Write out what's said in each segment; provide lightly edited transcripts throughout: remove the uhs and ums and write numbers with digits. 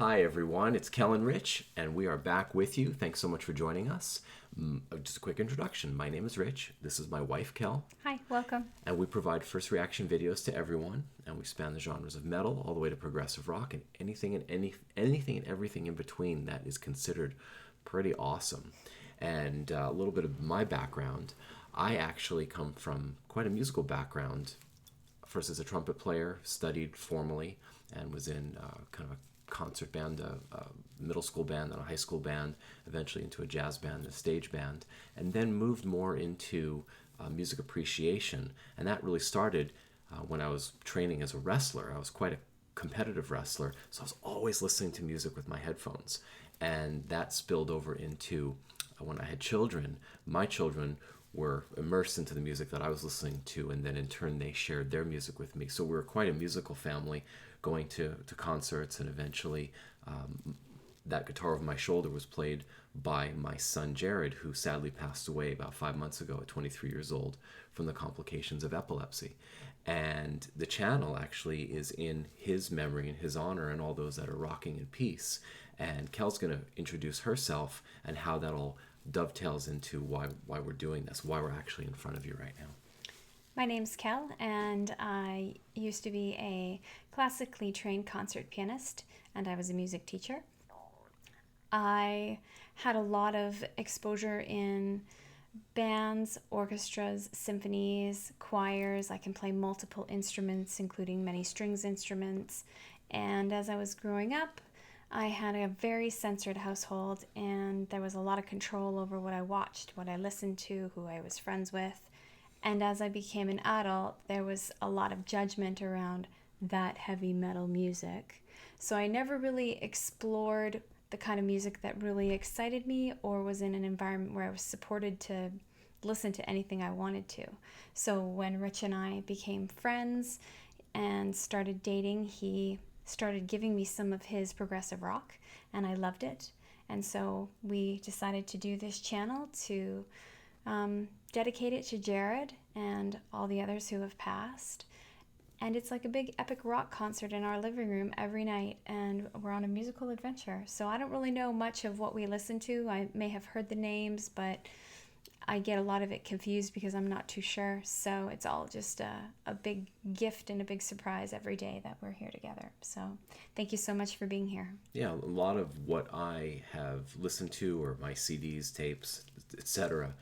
Hi, everyone. It's Kel-n-Rich, and we are back with you. Thanks so much for joining us. Just a quick introduction. My name is Rich. This is my wife, Kel, Hi, welcome. and we provide first reaction videos to everyone. And we span the genres of metal all the way to progressive rock and anything and everything in between that is considered pretty awesome. And a little bit of my background. I actually come from quite a musical background. First as a trumpet player, studied formally, and was in kind of a concert band, a middle school band, then a high school band, eventually into a jazz band, a stage band, and then moved more into music appreciation. And that really started when I was training as a wrestler. I was quite a competitive wrestler, so I was always listening to music with my headphones. And that spilled over into when I had children. My children were immersed into the music that I was listening to, and then in turn they shared their music with me. So we were quite a musical family, going to concerts, and eventually that Guitar Over My Shoulder was played by my son Jared, who sadly passed away about 5 months ago at 23 years old from the complications of epilepsy. And the channel actually is in his memory, in his honor, and all those that are rocking in peace. And Kel's going to introduce herself and how that all dovetails into why we're doing this, why we're actually in front of you right now. My name's Kel, and I used to be a classically trained concert pianist, and I was a music teacher. I had a lot of exposure in bands, orchestras, symphonies, choirs. I can play multiple instruments, including many strings instruments. And as I was growing up, I had a very censored household, and there was a lot of control over what I watched, what I listened to, who I was friends with. And as I became an adult, there was a lot of judgment around that heavy metal music. So I never really explored the kind of music that really excited me, or was in an environment where I was supported to listen to anything I wanted to. So when Rich and I became friends and started dating, he started giving me some of his progressive rock, and I loved it. And so we decided to do this channel to dedicate it to Jared and all the others who have passed. And it's like a big epic rock concert in our living room every night, and we're on a musical adventure. So I don't really know much of what we listen to. I may have heard the names, but I get a lot of it confused because I'm not too sure. So it's all just a big gift and a big surprise every day that we're here together. So thank you so much for being here. Yeah, a lot of what I have listened to, or my CDs, tapes, etc.,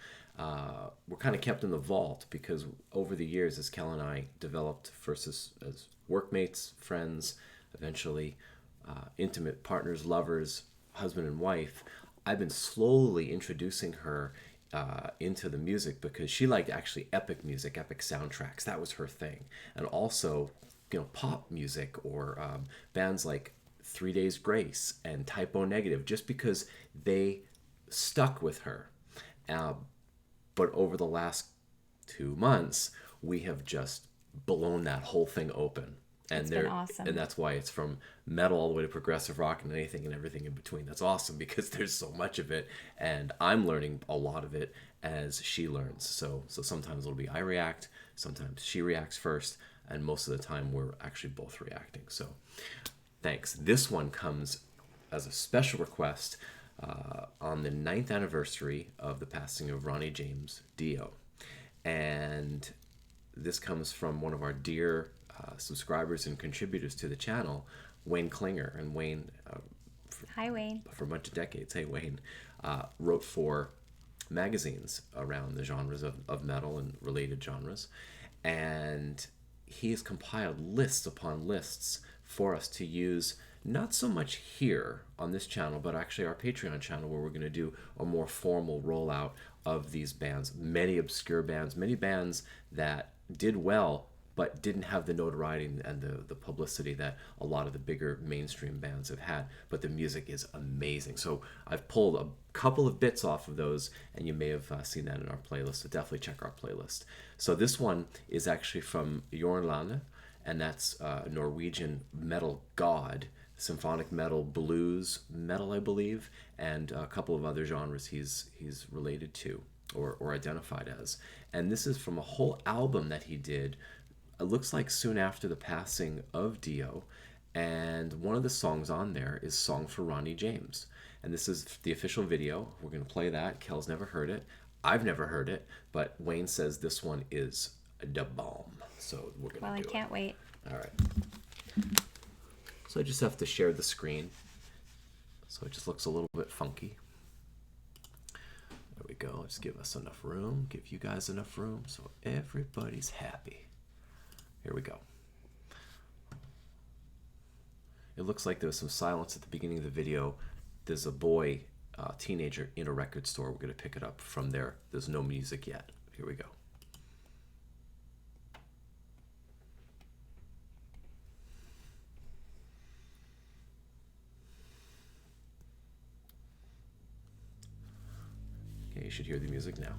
were kind of kept in the vault because over the years, as Kel and I developed first as workmates, friends, eventually intimate partners, lovers, husband and wife, I've been slowly introducing her into the music because she liked actually epic music, epic soundtracks. That was her thing. And also, pop music, or bands like 3 Days Grace and Typo Negative, just because they stuck with her. But over the last 2 months, we have just blown that whole thing open. It's been awesome. And that's why it's from metal all the way to progressive rock and anything and everything in between. That's awesome because there's so much of it, and I'm learning a lot of it as she learns. So sometimes it'll be I react, sometimes she reacts first, and most of the time we're actually both reacting. So thanks. This one comes as a special request on the 9th anniversary of the passing of Ronnie James Dio. And this comes from one of our dear subscribers and contributors to the channel, Wayne Klinger. And Wayne, Hi, Wayne. for a bunch of decades, hey Wayne, wrote for magazines around the genres of metal and related genres. And he has compiled lists upon lists for us to use, not so much here on this channel, but actually our Patreon channel, where we're going to do a more formal rollout of these bands. Many obscure bands, many bands that did well, but didn't have the notoriety and the publicity that a lot of the bigger mainstream bands have had. But the music is amazing. So I've pulled a couple of bits off of those, and you may have seen that in our playlist. So definitely check our playlist. So this one is actually from Jorn, and that's a Norwegian metal god, symphonic metal, blues metal, I believe, and a couple of other genres he's related to or identified as. And this is from a whole album that he did. It looks like soon after the passing of Dio, And one of the songs on there is Song for Ronnie James. And this is the official video. We're going to play that. Kel's never heard it. I've never heard it. But Wayne says this one is da bomb. So we're going to do it. Well, I can't wait. All right. So I just have to share the screen. So it just looks a little bit funky. There we go. Just give us enough room. Give you guys enough room so everybody's happy. Here we go. It looks like there was some silence at the beginning of the video. There's a boy, teenager, in a record store. We're going to pick it up from there. There's no music yet. Here we go. Okay, you should hear the music now.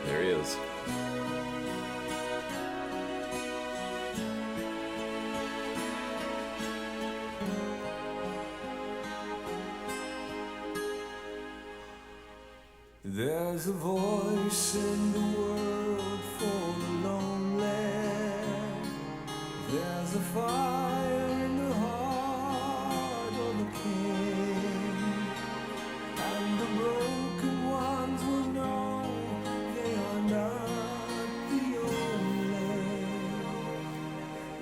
There he is. There's a voice in the world for the lonely. There's a fire in the heart of the king. And the broken ones will know they are not the only.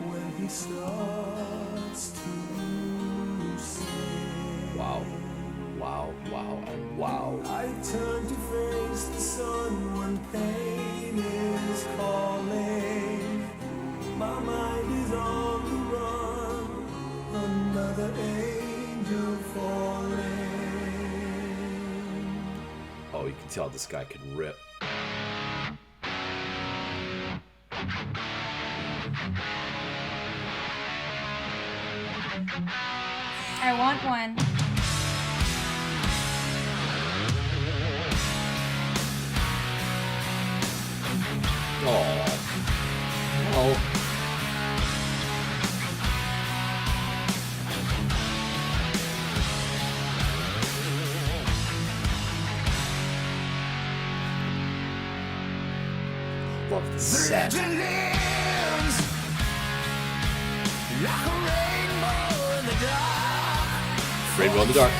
When he starts to sing. Wow. Wow, wow, and wow. I turn to face the sun when pain is calling. My mind is on the run, another angel falling. Oh, you can tell this guy can rip. I want one. Oh. Oh. Love the set. Legend lives like a rainbow in the dark. Rainbow in the dark.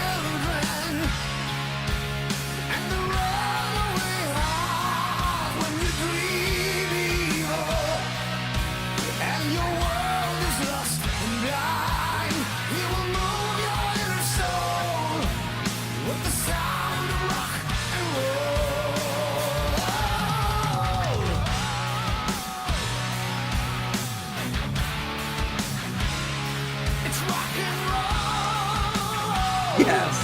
And the runaway heart when you dream evil. And your world is lost and blind. He will move your inner soul with the sound of rock and roll. It's rock and roll. Yes.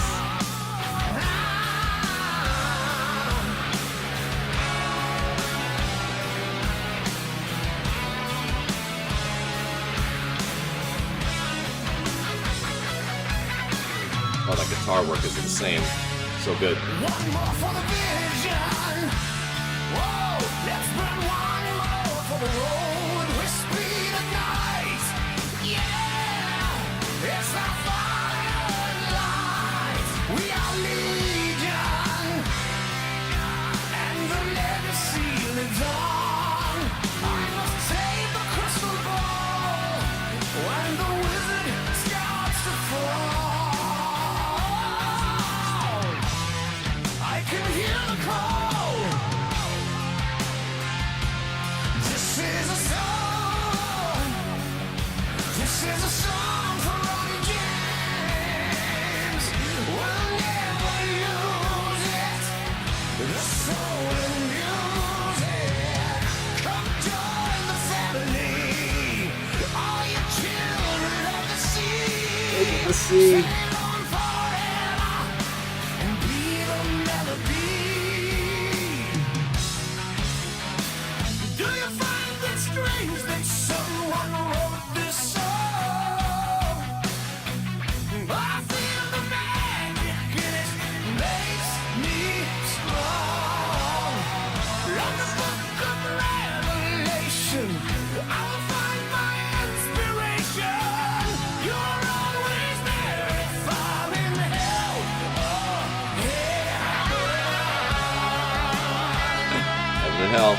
Oh, that guitar work is insane. So good. One more for the vision. Whoa, let's burn one more for the road. We speed at night. Yeah, it's our fire and light. We are legion, and the legacy lives on. I must take the crystal ball when the wizard starts to fall. I can hear the call. This is a song. This is a song for Ronnie James. We'll never lose it. The soul in music. Come join the family. All you children of the sea. The sea. Sail on forever and be the melody. Do you find it strange that someone wrote this song? I feel the in hell.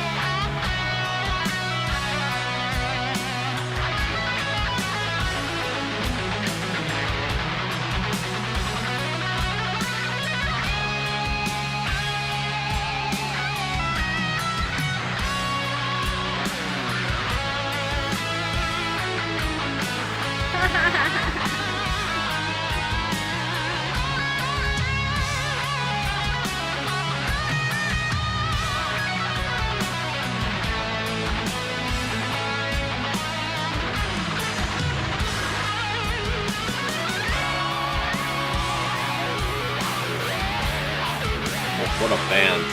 What a band.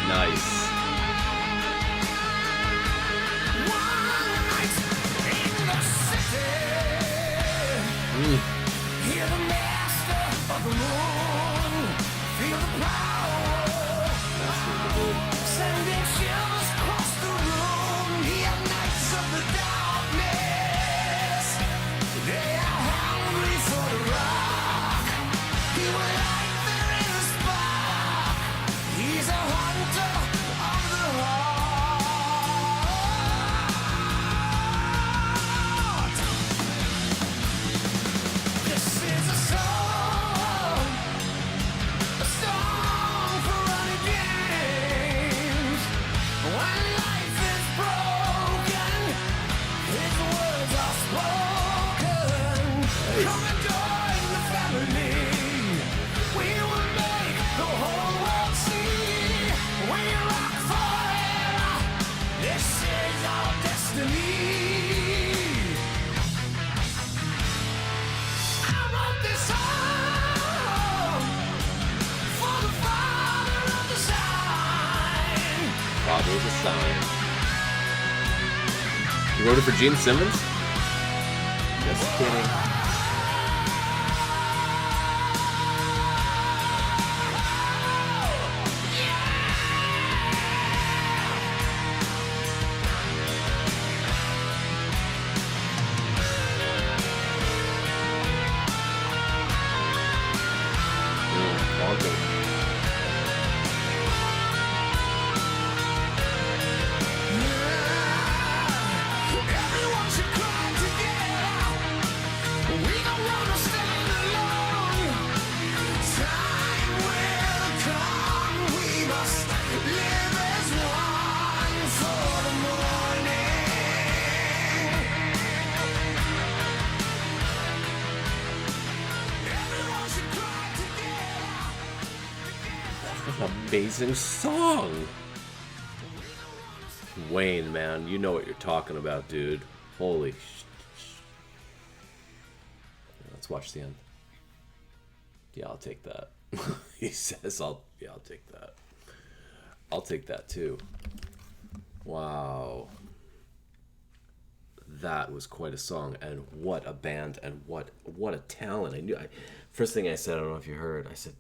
Nice. Hear the master of the moon, feel the power, sending chills across the room. Hear nights of the darkness, they are hungry for the rock. He will light their inner spark. He's a hunter of the heart. This is a song for Ronnie James. When life is broken, his words are spoken. Come and join the family. We will make the whole world see. We rock forever. This is our destiny. I wrote this song for the father of the sign. Father is a sign. You wrote it for Gene Simmons? Just kidding. Honking. Everyone should come together. We don't wanna stand alone. Time will come. We must live as one for the morning. Everyone should come together. What an amazing song. Wayne, man, you know what you're talking about, dude. Holy Let's watch the end. Yeah, I'll take that. He says, I'll take that. I'll take that too. Wow. That was quite a song, and what a band, and what a talent. First thing I said, I don't know if you heard, I said,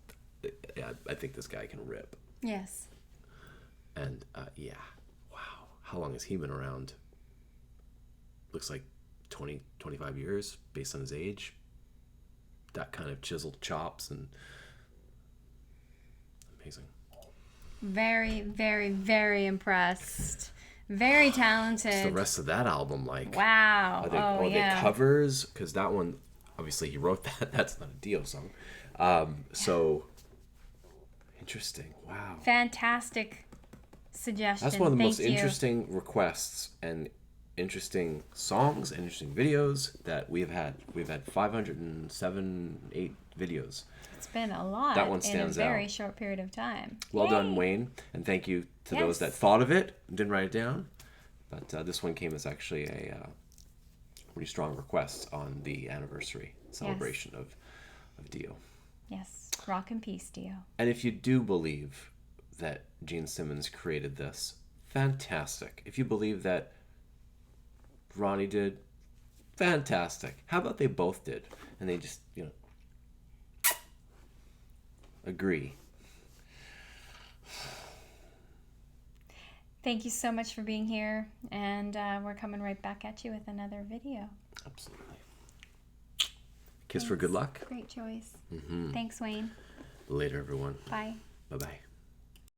yeah, I think this guy can rip. Yes. And yeah, wow. How long has he been around? Looks like 20, 25 years based on his age. That kind of chiseled chops and amazing. Very, very, very impressed. Very talented. What's the rest of that album like? Wow. Are yeah. they covers? Because that one, obviously he wrote that. That's not a Dio song. So interesting. Wow. Fantastic suggestion. That's one of the Thank most you. interesting requests and interesting songs and interesting videos that we've had. We've had 507, 8 videos. It's been a lot That one in a stands very out. short period of time. Well Yay. done, Wayne, and thank you to those that Yes. thought of it and didn't write it down. But this one came as actually a pretty strong request on the anniversary celebration of Dio. Yes. Rock and peace, Dio. And if you do believe that Gene Simmons created this, fantastic. If you believe that Ronnie did, fantastic. How about they both did? And they just, Agree. Thank you so much for being here, and we're coming right back at you with another video. Absolutely. Kiss for good luck. Great choice. Thanks, Wayne. Later, everyone. Bye. Bye-bye.